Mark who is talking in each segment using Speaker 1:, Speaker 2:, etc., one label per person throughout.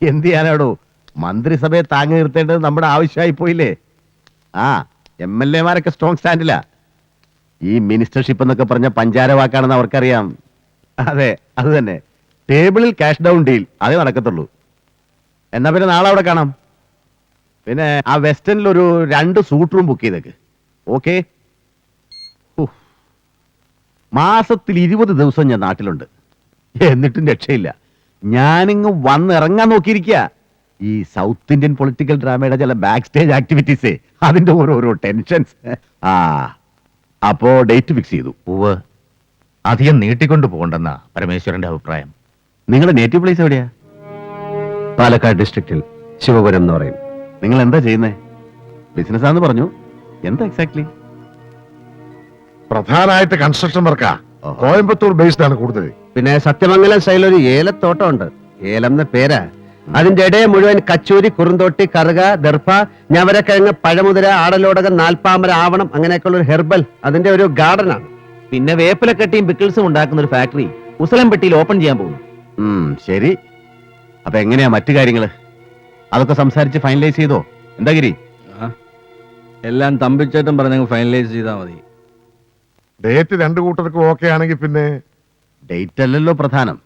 Speaker 1: എന്ത് ചെയ്യാനാടോ, മന്ത്രിസഭയെ താങ്ങി നിർത്തേണ്ടത് നമ്മുടെ ആവശ്യമായി പോയില്ലേ? ആ MLA-മാരൊക്കെ സ്ട്രോങ് സ്റ്റാൻഡിലാ. ഈ മിനിസ്റ്റർഷിപ്പ് എന്നൊക്കെ പറഞ്ഞ പഞ്ചാര വാക്കാണെന്ന് അവർക്കറിയാം. അതെ, അത് തന്നെ. ടേബിളിൽ ക്യാഷ് ഡൗൺ ഡീൽ അതേ നടക്കത്തുള്ളൂ. എന്നാ പിന്നെ നാളെ അവിടെ കാണാം. പിന്നെ ആ വെസ്റ്റേണിൽ ഒരു 2 സൂട്ട് റൂം ബുക്ക് ചെയ്തേക്ക്. ഓക്കെ? മാസത്തിൽ 20 ദിവസം ഞാൻ നാട്ടിലുണ്ട്, എന്നിട്ടും രക്ഷയില്ല. ഞാനിങ്ങ് വന്നിറങ്ങാൻ നോക്കിയിരിക്കുക. ഈ സൗത്ത് ഇന്ത്യൻ പൊളിറ്റിക്കൽ ഡ്രാമയുടെ ചില ബാക്ക് സ്റ്റേജ് ആക്ടിവിറ്റീസേ, അതിന്റെ ഓരോരോ ടെൻഷൻസ്. ആ അപ്പോ ഡേറ്റ് ഫിക്സ് ചെയ്തു.
Speaker 2: ഉവ്വ്. അധികം നീട്ടിക്കൊണ്ടു പോകണ്ടെന്നാ പരമേശ്വരന്റെ അഭിപ്രായം.
Speaker 1: നിങ്ങളുടെ നേറ്റീവ് പ്ലേസ് എവിടെയാ?
Speaker 3: പാലക്കാട് ഡിസ്ട്രിക്റ്റിൽ ശിവപുരം എന്ന് പറയും.
Speaker 1: നിങ്ങൾ എന്താ ചെയ്യുന്നേ? ബിസിനസ് ആണെന്ന് പറഞ്ഞു. എന്താ എക്സാക്ട്ലി?
Speaker 4: പ്രധാനമായിട്ട് കൺസ്ട്രക്ഷൻ വർക്കാ. കോയമ്പത്തൂർ ബേസ്ഡ് ആണ് കൂടുതൽ.
Speaker 3: പിന്നെ സത്യമംഗലം സൈഡിൽ ഒരു ഏലത്തോട്ടം ഉണ്ട്. ഏലം എന്ന പേരാ. അതിന്റെ ഇടയെ മുഴുവൻ കച്ചൂരി, കുറുന്തോട്ടി, കറുക, ദർഭ, ഞവരക്കിഴങ്ങ്, പഴമുതിര, ആടലോടകം, നാൽപ്പാമര, ആവണം, അങ്ങനെയൊക്കെയുള്ള ഒരു ഹെർബൽ അതിന്റെ ഒരു ഗാർഡനാണ്.
Speaker 5: പിന്നെ വേപ്പിലക്കട്ടിയും പിക്കിൾസും ഉണ്ടാക്കുന്ന ഒരു ഫാക്ടറി ഉസലംപെട്ടിയിൽ ഓപ്പൺ ചെയ്യാൻ പോകുന്നു.
Speaker 1: ശരി. അപ്പൊ എങ്ങനെയാ മറ്റു കാര്യങ്ങള്? അതൊക്കെ സംസാരിച്ച് ഫൈനലൈസ് ചെയ്തോ? എന്താ ഗിരി?
Speaker 6: എല്ലാം തമ്പിച്ചേട്ടൻ പറഞ്ഞങ്ങ് ഫൈനലൈസ് ചെയ്താൽ മതി.
Speaker 4: ഡേറ്റ് 2 കൂട്ടർക്കും ഓക്കെ ആണെങ്കിൽ പിന്നെ
Speaker 1: ഡേറ്റ് അല്ലല്ലോ പ്രധാനം,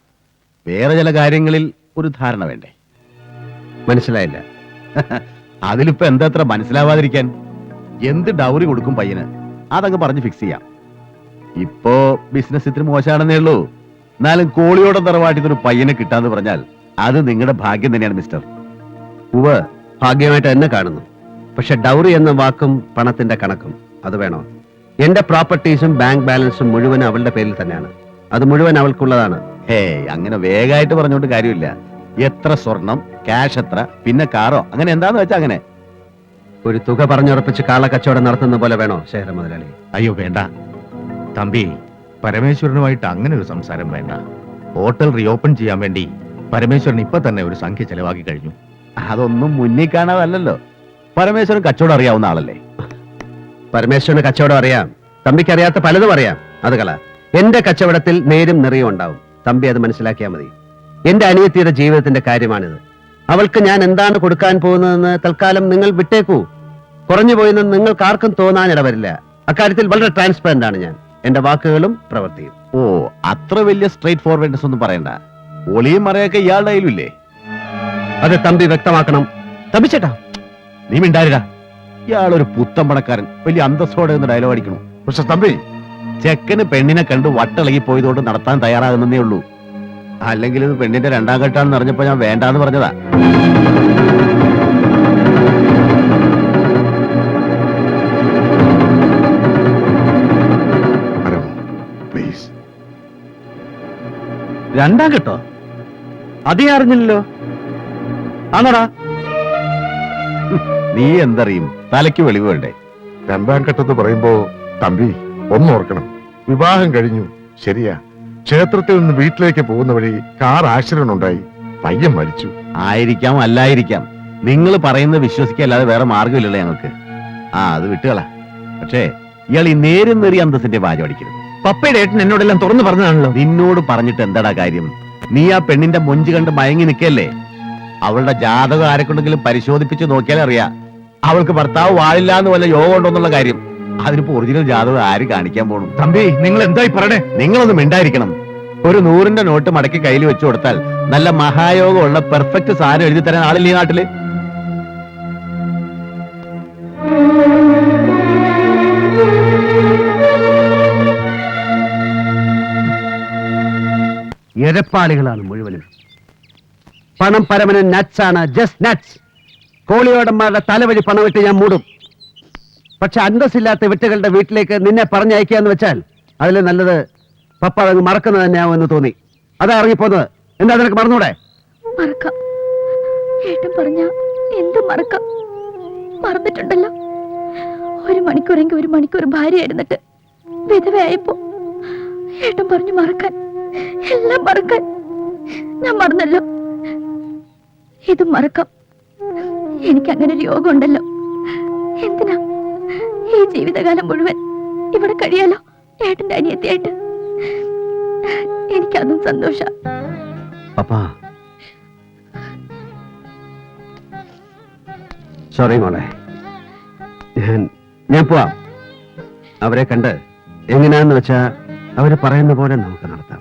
Speaker 1: വേറെ ചില കാര്യങ്ങളിൽ ഒരു ധാരണ വേണ്ടേ?
Speaker 3: മനസ്സിലായില്ല.
Speaker 1: അതിലിപ്പോ എന്താ അത്ര മനസ്സിലാവാതിരിക്കാൻ? എന്ത് ഡൗറി കൊടുക്കും പയ്യന്, അതങ്ങ് പറഞ്ഞ് ഫിക്സ് ചെയ്യാം. ഇപ്പോ ബിസിനസ് ഇത്തിരി മോശമാണെന്നേ ഉള്ളൂ. എന്നാലും കോളിയോടെ തറവാട്ടിൽ ഒരു പയ്യനെ കിട്ടാന്ന് പറഞ്ഞാൽ അത് നിങ്ങളുടെ ഭാഗ്യം തന്നെയാണ് മിസ്റ്റർ.
Speaker 3: ഉവ്വ്, ഭാഗ്യമായിട്ട് എന്നെ കാണുന്നു. പക്ഷെ ഡൗറി എന്ന വാക്കും പണത്തിന്റെ കണക്കും അത് വേണോ? എന്റെ പ്രോപ്പർട്ടീസും ബാങ്ക് ബാലൻസും മുഴുവൻ അവളുടെ പേരിൽ തന്നെയാണ്. അത് മുഴുവൻ അവൾക്കുള്ളതാണ്.
Speaker 1: അങ്ങനെ വേഗമായിട്ട് പറഞ്ഞോണ്ട് കാര്യമില്ല. എത്ര സ്വർണം, ക്യാഷ് എത്ര, പിന്നെ കാറോ, അങ്ങനെ എന്താന്ന് വെച്ചാ അങ്ങനെ
Speaker 3: ഒരു തുക പറഞ്ഞുറപ്പിച്ച് കാളക്കച്ചവടം നടത്തുന്ന പോലെ വേണോ ശേഖര മുതലാളി?
Speaker 2: അയ്യോ വേണ്ട തമ്പി, പരമേശ്വരനുമായിട്ട് അങ്ങനെ ഒരു സംസാരം വേണ്ട. ഹോട്ടൽ റീഓപ്പൺ ചെയ്യാൻ വേണ്ടി പരമേശ്വരൻ ഇപ്പൊ തന്നെ ഒരു സംഖ്യ ചെലവാക്കി കഴിഞ്ഞു.
Speaker 1: അതൊന്നും മുന്നിൽ കാണാതല്ലോ. പരമേശ്വരൻ കച്ചവടം അറിയാവുന്ന ആളല്ലേ?
Speaker 3: പരമേശ്വരന് കച്ചവടം അറിയാം, തമ്പിക്ക് അറിയാത്ത പലതും അറിയാം. അത് കള. എന്റെ കച്ചവടത്തിൽ നേരും നിറയും ഉണ്ടാവും. തമ്പി അത് മനസ്സിലാക്കിയാൽ മതി. എന്റെ അനിയത്തിയുടെ ജീവിതത്തിന്റെ കാര്യമാണിത്. അവൾക്ക് ഞാൻ എന്താണ് കൊടുക്കാൻ പോകുന്നതെന്ന് തൽക്കാലം നിങ്ങൾ വിട്ടേക്കൂ. കുറഞ്ഞു പോയെന്ന് നിങ്ങൾക്ക് ആർക്കും തോന്നാനിടവരില്ല. അക്കാര്യത്തിൽ വളരെ ട്രാൻസ്പെറന്റ് ആണ് ഞാൻ, എന്റെ വാക്കുകളും പ്രവൃത്തിയും.
Speaker 1: ഓ, അത്ര വലിയ സ്ട്രേറ്റ് ഫോർവേഡ്നെസ് ഒന്നും പറയണ്ട. ഒളിയും മറയൊക്കെ ഇയാളുടെ കയ്യിലില്ലേ?
Speaker 3: അത് തമ്പി വ്യക്തമാക്കണം. തമ്പിച്ചേട്ടാ,
Speaker 1: നീ മിണ്ടാരിടാ. ഇയാളൊരു പുത്തൻ പണക്കാരൻ, വലിയ അന്തസ്സോടെ ഒന്ന് ഡയലോഗ് അടിക്കണു.
Speaker 4: പക്ഷെ തമ്പി,
Speaker 1: ചെക്കന് പെണ്ണിനെ കണ്ട് വട്ടിളകി പോയതുകൊണ്ട് നടത്താൻ തയ്യാറാകുന്നേ ഉള്ളൂ. അല്ലെങ്കിൽ ഇത് പെണ്ണിന്റെ 2ാം ഘട്ടമാണെന്ന് അറിഞ്ഞപ്പോ ഞാൻ വേണ്ടാന്ന് പറഞ്ഞതാ.
Speaker 4: പ്ലീസ്.
Speaker 6: 2ാം ഘട്ടോ? അതേ അറിഞ്ഞില്ലല്ലോ. ആണോടാ?
Speaker 1: നീ എന്തറിയും, തലയ്ക്ക് വെളിവ് വേണ്ടേ?
Speaker 4: 2ാം ഘട്ടത്ത് പറയുമ്പോ തമ്പി ഒന്നോർക്കണം. വിവാഹം കഴിഞ്ഞു, ശരിയാ. ക്ഷേത്രത്തിൽ നിന്ന് വീട്ടിലേക്ക് പോകുന്ന വഴി കാർ ആക്സിഡന്റ് ഉണ്ടായി, പയ്യൻ മരിച്ചു.
Speaker 1: ആയിരിക്കാം, അല്ലായിരിക്കാം. നിങ്ങൾ പറയുന്നത് വിശ്വസിക്കല്ലാതെ വേറെ മാർഗമില്ലല്ലോ ഞങ്ങൾക്ക്. അത് വിട്ടുകള. പക്ഷേ ഇയാൾ ഈ നേരും നേറിയ അന്തസ്സിന്റെ വാചം അടിക്കരുത്.
Speaker 6: പപ്പയുടെ ഏട്ടൻ എന്നോടെല്ലാം തുറന്നു പറഞ്ഞതാണല്ലോ.
Speaker 1: നിന്നോട് പറഞ്ഞിട്ട് എന്താടാ കാര്യം? നീ ആ പെണ്ണിന്റെ മൊഞ്ച് കണ്ട് മയങ്ങി നിൽക്കല്ലേ? അവളുടെ ജാതകം ആരെക്കൊണ്ടെങ്കിലും പരിശോധിപ്പിച്ച് നോക്കിയാലേ അറിയാം അവൾക്ക് ഭർത്താവ് വാഴില്ല എന്ന് വല്ല യോഗം ഉണ്ടോന്നുള്ള കാര്യം. അതിനിപ്പോ ഒറിജിനൽ ജാതകം ആര് കാണിക്കാൻ പോണു?
Speaker 6: തമ്പി, നിങ്ങൾ എന്തായി പറയണേ?
Speaker 1: നിങ്ങളൊന്നും മിണ്ടായിരിക്കണം. ഒരു 100ന്റെ നോട്ട് മടക്കി കയ്യിൽ വെച്ചു കൊടുത്താൽ നല്ല മഹായോഗമുള്ള പെർഫെക്റ്റ് സാധനം എഴുതി തരാൻ ആളില്ലേ നാട്ടില്?
Speaker 3: എരപ്പാളികളാണ് മുഴുവനും. പണം പരമന് നട്സ് ആണ്, ജസ്റ്റ് നട്സ്. കോളിയോടന്മാരുടെ തലവഴി പണമിട്ട് ഞാൻ മൂടും. പക്ഷെ അന്തസ്സില്ലാത്ത വിട്ടുകളുടെ വീട്ടിലേക്ക് നിന്നെ പറഞ്ഞയക്കാന്ന് വെച്ചാൽ അതിൽ നല്ലത് പപ്പ അതങ്ങ് മറക്കുന്നത് തന്നെയാവും തോന്നി. അതാ ഇറങ്ങിപ്പോന്നത്. എന്താ നിനക്ക് മറന്നൂടെ?
Speaker 7: മറക്കാം. ഏട്ടൻ പറഞ്ഞ എന്ത് മറക്കാം? മറന്നിട്ടുണ്ടല്ലോ. 1 മണിക്കൂറെങ്കിൽ 1 മണിക്കൂർ ഭാര്യയായിരുന്നിട്ട് വിധവയായപ്പോ ഏട്ടൻ പറഞ്ഞു മറക്കാൻ, എല്ലാം മറക്കാൻ. ഞാൻ മറന്നല്ലോ. ഇത് മറക്കാം. എനിക്ക് അങ്ങനെ ഒരു യോഗം ഉണ്ടല്ലോ. എന്തിനാ ഈ ജീവിതകാലം മുഴുവൻ ഇവിടെ കഴിയാലോ ഏട്ടന്റെ അനിയത്തിയായിട്ട്. എനിക്കതും സന്തോഷം.
Speaker 3: പപ്പാ സോറി മോളെ, ഞാൻ പോവാം. അവരെ കണ്ട് എങ്ങനെയാന്ന് വെച്ചാ അവര് പറയുന്ന പോലെ നമുക്ക് നടത്താം.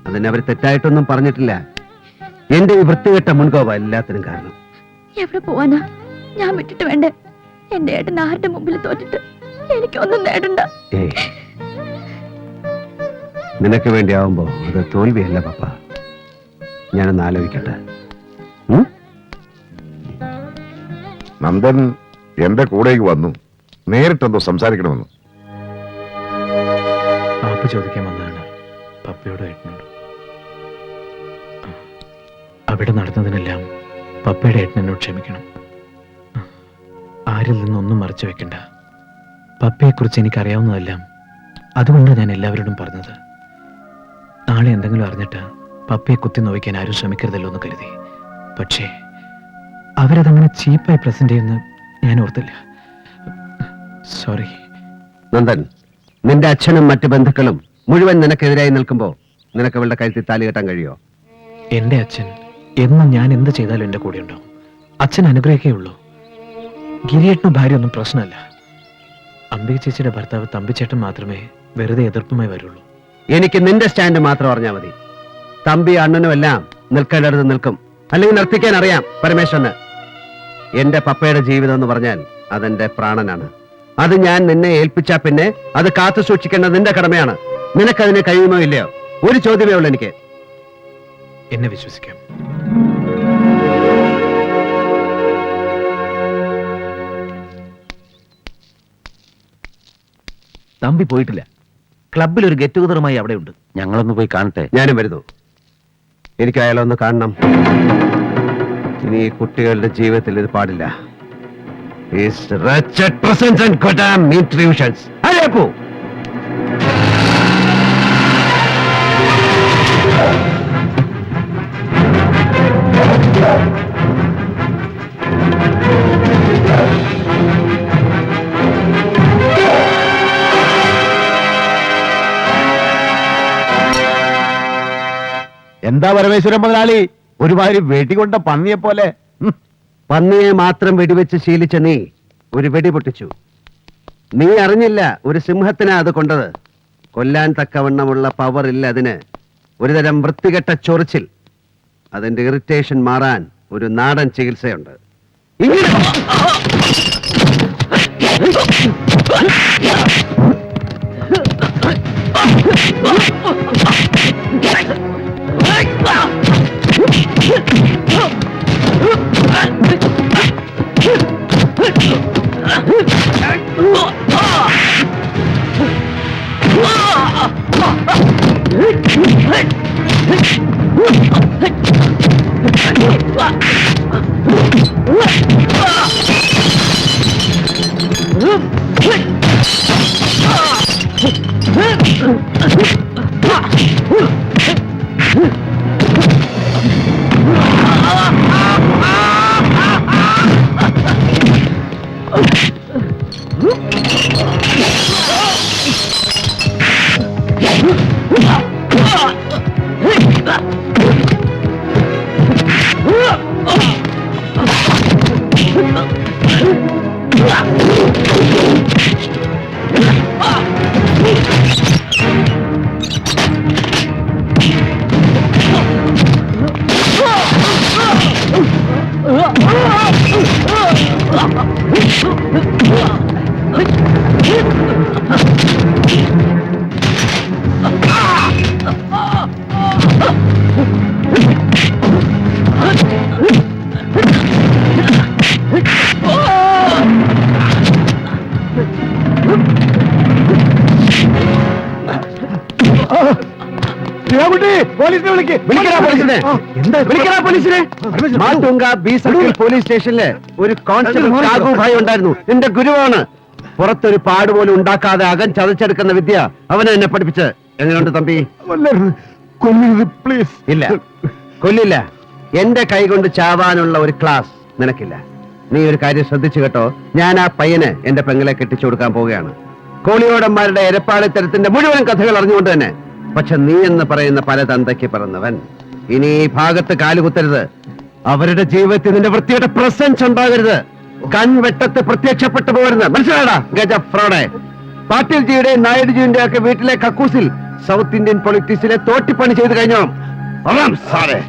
Speaker 3: അതിന് അവർ തെറ്റായിട്ടൊന്നും പറഞ്ഞിട്ടില്ല. എന്റെ ഈ വൃത്തികെട്ട മുൻകോപ എല്ലാത്തിനും കാരണം.
Speaker 7: എവിടെ പോവാനാ? ഞാൻ വിട്ടിട്ട് വേണ്ടേ? എന്റെ ഏട്ടൻ ആരുടെ മുമ്പിൽ തോറ്റിട്ട് എനിക്കൊന്നും നേടണ്ട.
Speaker 3: ഏയ്, നിനക്ക് വേണ്ടിയാവുമ്പോ അത് തോൽവിയല്ല പപ്പ. ഞാനൊന്ന് ആലോചിക്കട്ടെ.
Speaker 4: നന്ദൻ എന്റെ കൂടേക്ക് വന്നു. നേരിട്ടെന്തോ സംസാരിക്കണമെന്ന്.
Speaker 8: മാപ്പ് ചോദിക്കാൻ വന്നതാണ് പപ്പയോടും ഏട്ടനോടും. അവിടെ നടന്നതിനെല്ലാം പപ്പയുടെ ഏട്ടനോട് ക്ഷമിക്കണം. ആരിൽ നിന്നൊന്നും മറച്ചു വെക്കണ്ട. പപ്പയെക്കുറിച്ച് എനിക്കറിയാവുന്നതെല്ലാം അതുകൊണ്ടാണ് ഞാൻ എല്ലാവരോടും പറഞ്ഞത്. നാളെ എന്തെങ്കിലും അറിഞ്ഞിട്ട് പപ്പയെ കുത്തി നോവിക്കാൻ ആരും ശ്രമിക്കരുതല്ലോ എന്ന് കരുതി. പക്ഷേ അവരതങ്ങനെ ചീപ്പായി പ്രസന്റ് ചെയ്യുന്ന ഞാൻ ഓർത്തില്ല. സോറി.
Speaker 3: നന്ദൻ, നിന്റെ അച്ഛനും മറ്റു ബന്ധുക്കളും മുഴുവൻ നിനക്കെതിരായി നിൽക്കുമ്പോ നിനക്ക് അവളുടെ കഴുത്തിൽ താലി കെട്ടാൻ കഴിയോ?
Speaker 8: എന്റെ അച്ഛൻ എന്നും ഞാൻ എന്ത് ചെയ്താലും എന്റെ കൂടെ ഉണ്ടാവും. അച്ഛൻ അനുഗ്രഹിക്കേ ഉള്ളൂ. ഗിരിയേട്ടനും ഭാര്യ ഒന്നും പ്രശ്നമല്ല. അംബിക ചേച്ചിയുടെ ഭർത്താവ് തമ്പിച്ചേട്ടൻ മാത്രമേ വെറുതെ എതിർപ്പുമായി വരുള്ളൂ.
Speaker 3: എനിക്ക് നിന്റെ സ്റ്റാൻഡ് മാത്രം അറിഞ്ഞാൽ മതി. തമ്പി അണ്ണനും എല്ലാം നിൽക്കേണ്ടടുത്ത് നിൽക്കും. അല്ലെങ്കിൽ നിർത്തിക്കാൻ അറിയാം പരമേശ്വരന്. എന്റെ പപ്പയുടെ ജീവിതം എന്ന് പറഞ്ഞാൽ അതെന്റെ പ്രാണനാണ്. അത് ഞാൻ നിന്നെ ഏൽപ്പിച്ചാ പിന്നെ അത് കാത്തു സൂക്ഷിക്കേണ്ടത് നിന്റെ കടമയാണ്. നിനക്കതിന് കഴിയുമോ ഇല്ലയോ? ഒരു ചോദ്യമേ ഉള്ളൂ എനിക്ക്.
Speaker 8: എന്നെ വിശ്വസിക്കാം.
Speaker 5: തമ്പി പോയിട്ടില്ല. ക്ലബിൽ ഒരു ഗെറ്റ് ടുഗദറുമായി അവിടെ ഉണ്ട്.
Speaker 1: ഞങ്ങളൊന്ന് പോയി കാണട്ടെ.
Speaker 3: ഞാനും വരുന്നു. എനിക്ക് അയാളൊന്ന് കാണണം. ഇനി ഈ കുട്ടികളുടെ ജീവിതത്തിൽ ഇത് പാടില്ല. His wretched presence and goddamn intrusions. അല്ലേ പോ.
Speaker 1: എന്താ പരമേശ്വരൻ മുതലാളി, ഒരുമാതിരി വെടികൊണ്ട പന്നിയെ പോലെ?
Speaker 3: പന്നിയെ മാത്രം വെടിവെച്ച് ശീലിച്ച നീ ഒരു വെടി പൊട്ടിച്ചു. നീ അറിഞ്ഞില്ല ഒരു സിംഹത്തിനാ അത് കൊണ്ടത്. കൊല്ലാൻ തക്കവണ്ണമുള്ള പവർ ഇല്ല അതിന്. ഒരുതരം വൃത്തികെട്ട ചൊറിച്ചിൽ. അതിന്റെ ഇറിറ്റേഷൻ മാറാൻ ഒരു നാടൻ ചികിത്സയുണ്ട്. ഇങ്ങനെ മാട്ടുങ്ക ബി സർക്കിൾ പോലീസ് സ്റ്റേഷനില് ഒരു കോൺസ്റ്റബിൾ രാഘു ഭായ് ഉണ്ടായിരുന്നു. എന്റെ ഗുരുവാണ്. പുറത്തൊരു പാടുപോലും ഉണ്ടാക്കാതെ അകം ചതച്ചെടുക്കുന്ന വിദ്യ അവനെ എന്നെ പഠിപ്പിച്ച്. എങ്ങനെയുണ്ട് തമ്പി?
Speaker 4: പ്ലീസ്.
Speaker 3: ഇല്ല, കൊല്ലില്ല. എന്റെ കൈ കൊണ്ട് ചാവാനുള്ള ഒരു ക്ലാസ് നിനക്കില്ല. നീ ഒരു കാര്യം ശ്രദ്ധിച്ചു കേട്ടോ. ഞാൻ ആ പയ്യന് എന്റെ പെങ്ങളെ കെട്ടിച്ചു കൊടുക്കാൻ പോവുകയാണ്. കോളിയോടന്മാരുടെ എരപ്പാളിത്തരത്തിന്റെ മുഴുവൻ കഥകൾ അറിഞ്ഞുകൊണ്ട് തന്നെ. പക്ഷെ നീ എന്ന് പറയുന്ന പല തന്തയ്ക്ക് പിറന്നവൻ ഇനി ഈ ഭാഗത്ത് കാലുകുത്തരുത്. അവരുടെ ജീവിതത്തിൽ നിന്റെ വൃത്തിയുടെ പ്രസൻസ് ഉണ്ടാകരുത്. കൺവെട്ടത്ത് പ്രത്യക്ഷപ്പെട്ടു പോകരുത്. മനസ്സിലാടാ ഗജ ഫ്രോഡെ. പാട്ടീൽജിയുടെയും നായിഡുജിയുടെ ഒക്കെ വീട്ടിലെ കക്കൂസിൽ സൗത്ത് ഇന്ത്യൻ പൊളിറ്റിക്സിലെ തോട്ടിപ്പണി ചെയ്തു കഴിഞ്ഞോ? സാറേ